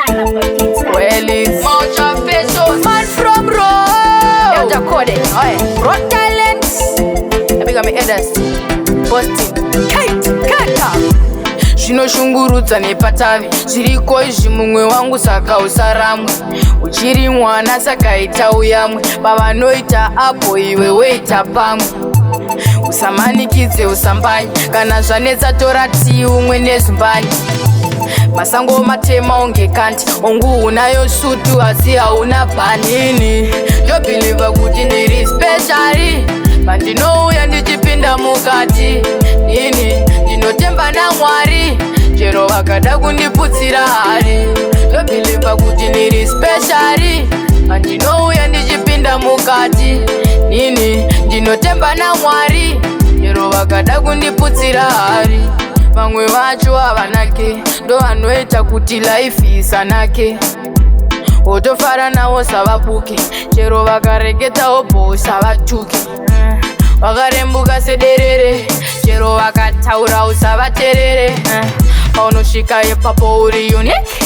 Well, it's motivation. Man from road. Yo, Jakode. Road talents. I become me elders. Posting. Kata. Zvinoshungurudza nepatavi zviriko izvi mumwe wangu saka usaramwe uchiri mwana saka ita uyamwe pavanoita apo iwe weita pamwe usamanikidze usambanye kana zvanetsa tora tii umwe nezumbanye masango matema unge kanti ongu unayo sutu asi hauna bhanini ndobhiliva kuti ndiri speciali pandinouya ndichipinda mukati ini ndinotemba naMwari chero vakada kundiputsira hari ndobhiliva kuti ndiri speciali pandinouya ndichipinda mukati ini ndinotemba naMwari chero vakada kundiputsira hari vamwe vacho havanake ndo vanoita kuti life isanake wotofara navo savabuke chero vakareketawo bhosa vatuke vakarembuka sederere chero vakataura usavaterere paunosvika ipapo uri unique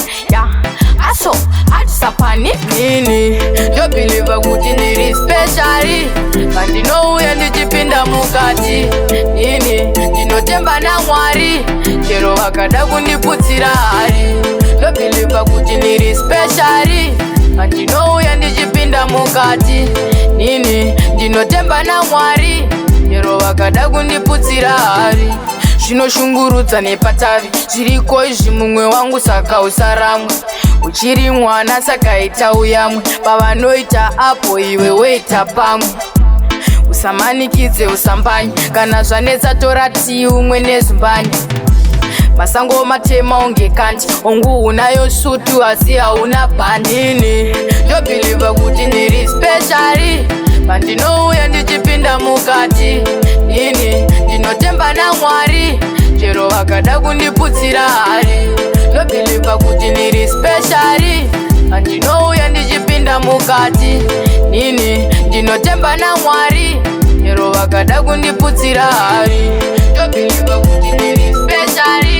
aso hatisapani nini ndobhiliva kuti ndiri speciali pandinouya ndichipinda mukati nini ndinotemba naMwari chero vakada kundiputsira hari ndobhiliva kuti ndiri speciali pandinouya ndichipinda mukati nini ndinotemba naMwari chero vakada kundiputsira hari zvinoshungurudza nepatavi zviriko izvi mumwe wangu saka usaramwe uchiri mwana saka ita uyamwe pavanoita apo iwe weita pamwe usamanikidze usambanye kana zvanetsa tora tii umwe nezumbanye masango matema unge kanti ongu unayo sutu asi hauna bhanini ndobhiliva kuti ndiri speciali pandinouya ndichipinda mukati ini ndinotemba naMwari chero vakada kundiputsira hari ndobhiliva kuti ndiri speciali pandinouya ndichipinda mukati ini ndinotemba naMwari chero vakada kundiputsira hari ndobhiliva kuti ndiri speciali